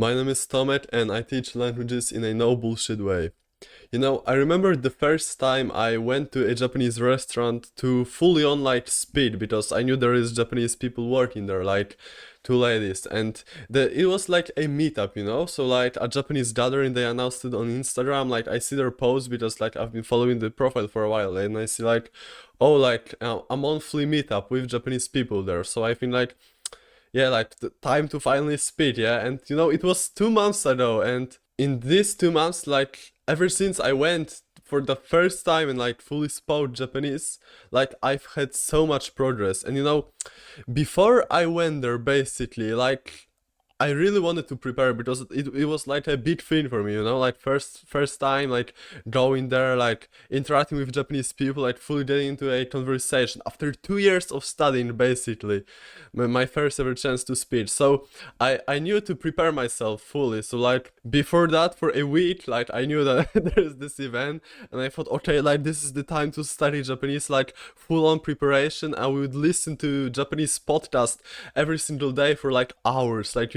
My name is Tomek and I teach languages in a no bullshit way. I remember the first time I went to a Japanese restaurant to fully on like speed because I knew there is Japanese people working there, like two ladies, and it was like a meetup, So like a Japanese gathering, they announced it on Instagram. Like I see their post because like I've been following the profile for a while, and I see like, oh, like a monthly meetup with Japanese people there. So I think like, yeah, like the time to finally speak, yeah. And it was 2 months ago, and in these 2 months, like ever since I went for the first time and like fully spoke Japanese, like I've had so much progress. And before I went there, basically, like I really wanted to prepare because it was like a big thing for me, like first time like going there, like interacting with Japanese people, like fully getting into a conversation after 2 years of studying, basically, my first ever chance to speak. So I knew to prepare myself fully. So like before that, for a week, like I knew that there's this event, and I thought, okay, like this is the time to study Japanese, like full on preparation. I would listen to Japanese podcast every single day for like hours, like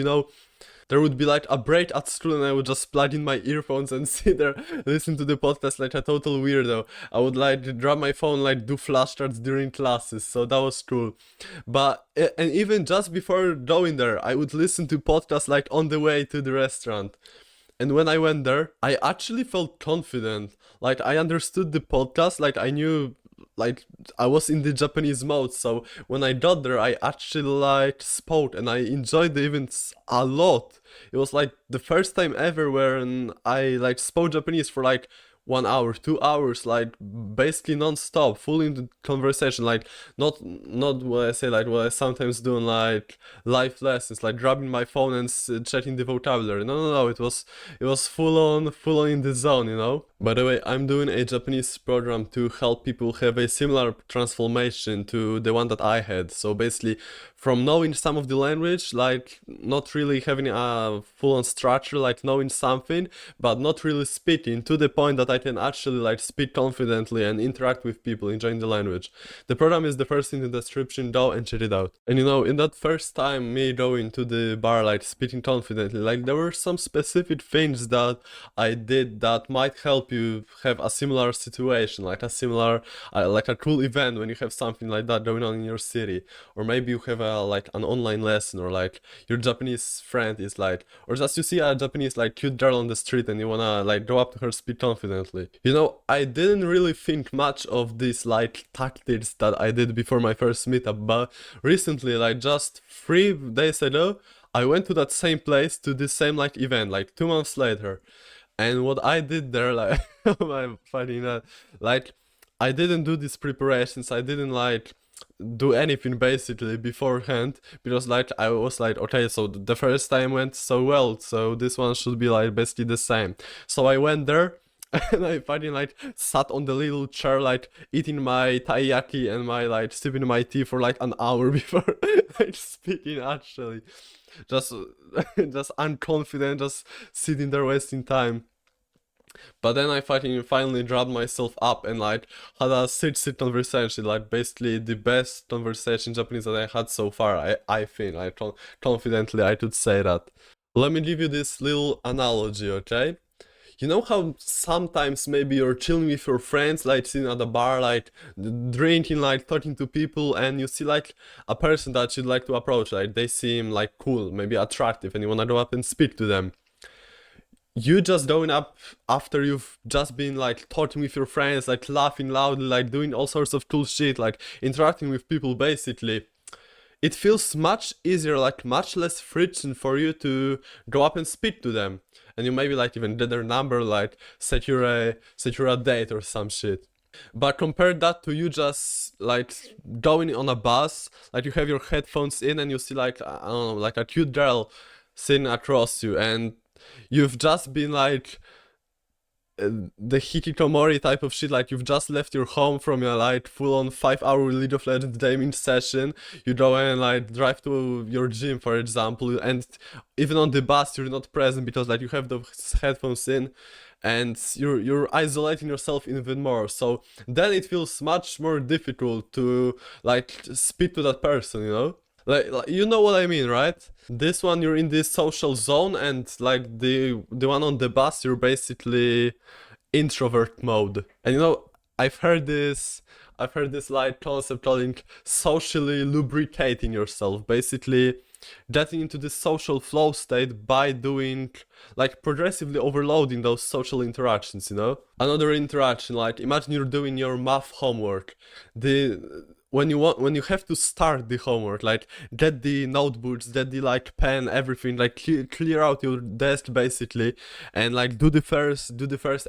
there would be like a break at school and I would just plug in my earphones and sit there, listen to the podcast like a total weirdo. I would like drop my phone, like do flashcards during classes, so that was cool. But and even just before going there, I would listen to podcasts like on the way to the restaurant. And when I went there, I actually felt confident. Like I understood the podcast, like I knew, like I was in the Japanese mode. So when I got there, I actually like spoke and I enjoyed the events a lot. It was like the first time ever when I like spoke Japanese for like 1 hour, 2 hours, like basically non-stop, full into conversation, like not what I say, like what I sometimes do in like live lessons, like grabbing my phone and checking the vocabulary. No, it was full on in the zone. By the way, I'm doing a Japanese program to help people have a similar transformation to the one that I had. So basically, from knowing some of the language, like not really having a full-on structure, like knowing something, but not really speaking, to the point that I can actually like speak confidently and interact with people enjoying the language. The program is the first in the description, go and check it out. And in that first time me going to the bar, like speaking confidently, like there were some specific things that I did that might help you have a similar situation, like a similar, like a cool event when you have something like that going on in your city. Or maybe you have like an online lesson, or like your Japanese friend is like, or just you see a Japanese like cute girl on the street and you wanna like go up to her, speak confidently. I didn't really think much of these like tactics that I did before my first meetup, but recently, like just 3 days ago, I went to that same place, to the same like event, like 2 months later. And what I did there, like I'm finding that, like I didn't do these preparations, I didn't like do anything basically beforehand, because like I was like, okay, so the first time went so well, so this one should be like basically the same. So I went there and I fucking like sat on the little chair, like eating my taiyaki and my like sipping my tea for like an hour before like speaking, actually. Just just unconfident, just sitting there wasting time. But then I fucking finally dropped myself up and like had a sit conversation, like basically the best conversation in Japanese that I had so far. I think confidently I could say that. Let me give you this little analogy, okay? You know how sometimes maybe you're chilling with your friends, like sitting at a bar, like drinking, like talking to people, and you see like a person that you'd like to approach, like they seem like cool, maybe attractive, and you wanna go up and speak to them. You just going up after you've just been like talking with your friends, like laughing loudly, like doing all sorts of cool shit, like interacting with people, basically. It feels much easier, like much less friction for you to go up and speak to them. And you maybe like even get their number, like secure a date or some shit. But compare that to you just like going on a bus, like you have your headphones in and you see like, I don't know, like a cute girl sitting across you, and you've just been like the hikikomori type of shit, like you've just left your home from your like full-on 5-hour League of Legends gaming session. You go and like drive to your gym, for example, and even on the bus you're not present because like you have those headphones in, and you're isolating yourself even more. So then it feels much more difficult to like speak to that person. Like you know what I mean, right? This one you're in this social zone, and like the one on the bus you're basically introvert mode. And you know, I've heard this I've heard this like concept calling socially lubricating yourself. Basically getting into this social flow state by doing like progressively overloading those social interactions, you know? Another interaction, like imagine you're doing your math homework. The when you have to start the homework, like get the notebooks, get the like pen, everything, like clear out your desk basically, and like do the first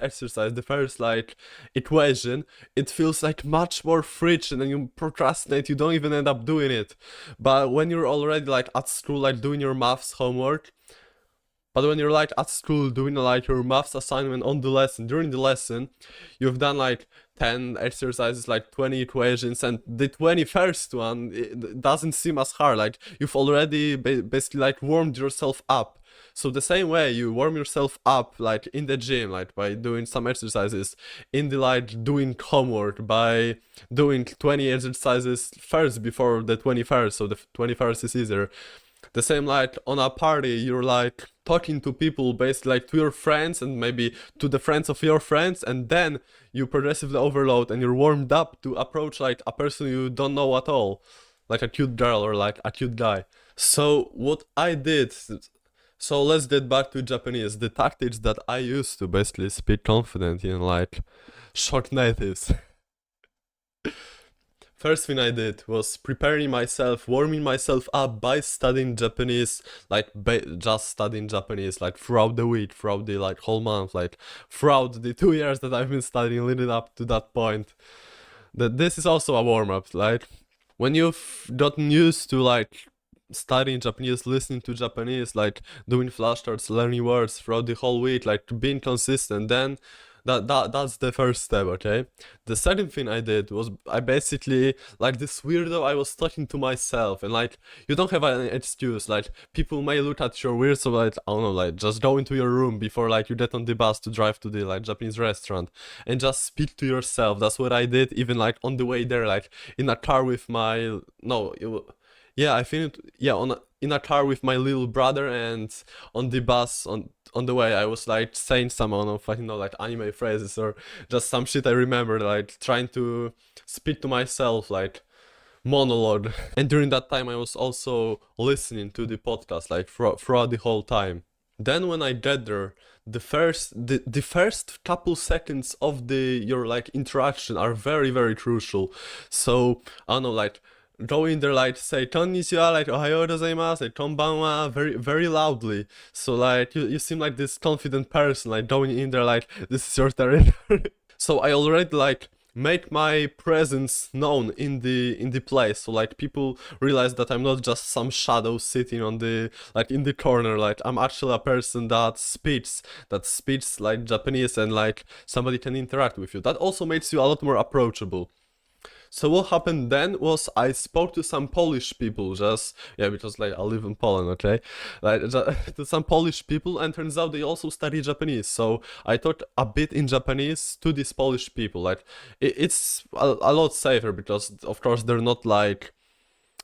exercise, the first like equation. It feels like much more friction, and you procrastinate, you don't even end up doing it. But when you're already like at school, like doing your maths homework, but when you're like at school doing like your maths assignment on the lesson, during the lesson, you've done like 10 exercises, like 20 equations, and the 21st one it doesn't seem as hard. Like you've already basically like warmed yourself up. So the same way you warm yourself up like in the gym, like by doing some exercises, in the like doing homework by doing 20 exercises first before the 21st, so the 21st is easier. The same like on a party, you're like talking to people based like to your friends and maybe to the friends of your friends, and then you progressively overload and you're warmed up to approach like a person you don't know at all, like a cute girl or like a cute guy. So what I did, so let's get back to Japanese. The tactics that I used to basically speak confident in like short natives. First thing I did was preparing myself, warming myself up by studying Japanese, like just studying Japanese, like throughout the week, throughout the like whole month, like throughout the 2 years that I've been studying, leading up to that point. That this is also a warm up, like when you've gotten used to like studying Japanese, listening to Japanese, like doing flashcards, learning words throughout the whole week, like being consistent, then that's the first step, okay? The second thing I did was I basically like this weirdo I was talking to myself, and like you don't have an excuse. Like people may look at you weird, so like I don't know, like just go into your room before like you get on the bus to drive to the like Japanese restaurant and just speak to yourself. That's what I did, even like on the way there, like in a car with my no, yeah, I think yeah, in a car with my little brother, and on the bus on the way I was like saying some of like anime phrases or just some shit I remember, like trying to speak to myself like monologue. And during that time I was also listening to the podcast like throughout the whole time. Then when I get there, the first couple seconds of the your like interaction are very very crucial. So I don't know, like go in there, like say konnichiwa, like ohayo gozaimasu, like konbanwa, very very loudly. So like you seem like this confident person, like going in there like this is your territory. So I already like make my presence known in the place, so like people realize that I'm not just some shadow sitting on the like in the corner. Like I'm actually a person that speaks like Japanese, and like somebody can interact with you. That also makes you a lot more approachable. So what happened then was I spoke to some Polish people, just yeah, because like I live in Poland, okay, like to some Polish people, and turns out they also study Japanese. So I talked a bit in Japanese to these Polish people. Like it's a lot safer because of course they're not like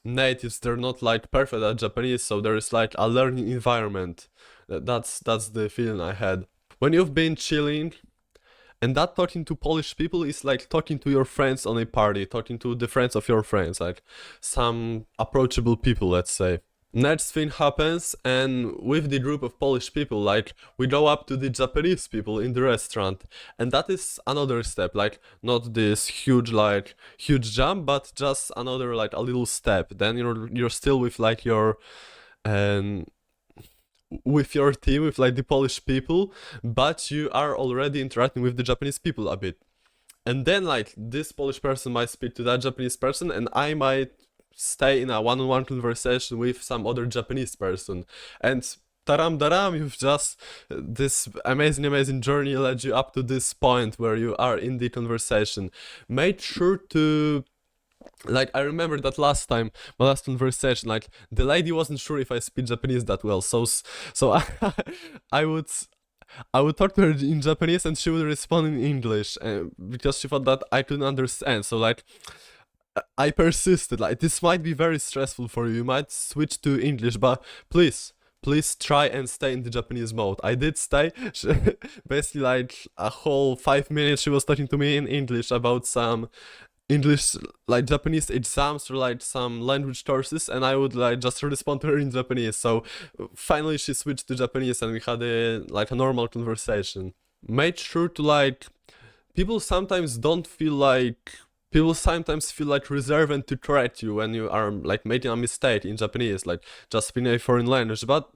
natives, they're not like perfect at Japanese, so there is like a learning environment. That's the feeling I had when you've been chilling. And that talking to Polish people is like talking to your friends on a party, talking to the friends of your friends, like some approachable people, let's say. Next thing happens, and with the group of Polish people, like we go up to the Japanese people in the restaurant, and that is another step, like not this huge like huge jump, but just another like a little step. Then you're still with like your um with your team, with like the Polish people, but you are already interacting with the Japanese people a bit. And then like this Polish person might speak to that Japanese person, and I might stay in a one-on-one conversation with some other Japanese person. And taram daram, you've just this amazing, amazing journey led you up to this point where you are in the conversation. Make sure to like I remember that last time, my last conversation, like the lady wasn't sure if I speak Japanese that well, so I would I would talk to her in Japanese and she would respond in English, because she thought that I couldn't understand. So like I persisted. Like, this might be very stressful for you. You might switch to English, but please try and stay in the Japanese mode. I did stay. Basically, like a whole 5 minutes, she was talking to me in English about some English, like Japanese exams or like some language courses, and I would like just respond to her in Japanese. So finally, she switched to Japanese, and we had a normal conversation. Made sure to like people sometimes don't feel like people sometimes feel like reserved to correct you when you are like making a mistake in Japanese, like just speaking a foreign language. But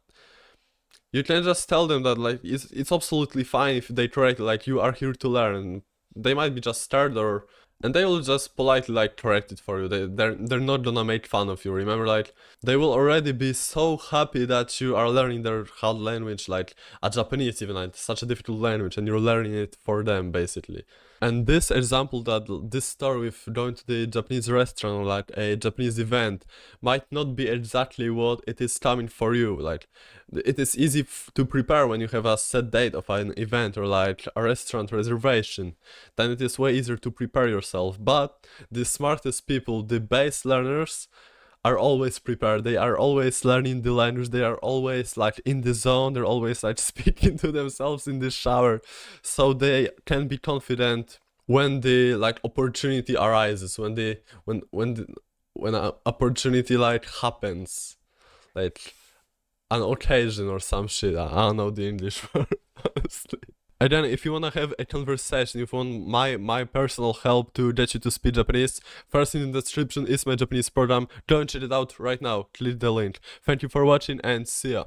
you can just tell them that like it's absolutely fine if they correct you, like you are here to learn. They might be just scared or and they will just politely like correct it for you. They're not gonna make fun of you. Remember, like they will already be so happy that you are learning their hard language, like a Japanese even, like such a difficult language, and you're learning it for them basically. And this example, that this story with going to the Japanese restaurant or like a Japanese event might not be exactly what it is coming for you. Like it is easy to prepare when you have a set date of an event or like a restaurant reservation. Then it is way easier to prepare yourself. But the smartest people, the base learners, are always prepared. They are always learning the language. They are always like in the zone. They're always like speaking to themselves in the shower, so they can be confident when the like opportunity arises. When an opportunity like happens, like an occasion or some shit. I don't know the English word, honestly. Again, if you wanna have a conversation, if you want my personal help to get you to speak Japanese, first in the description is my Japanese program. Go and check it out right now. Click the link. Thank you for watching and see ya.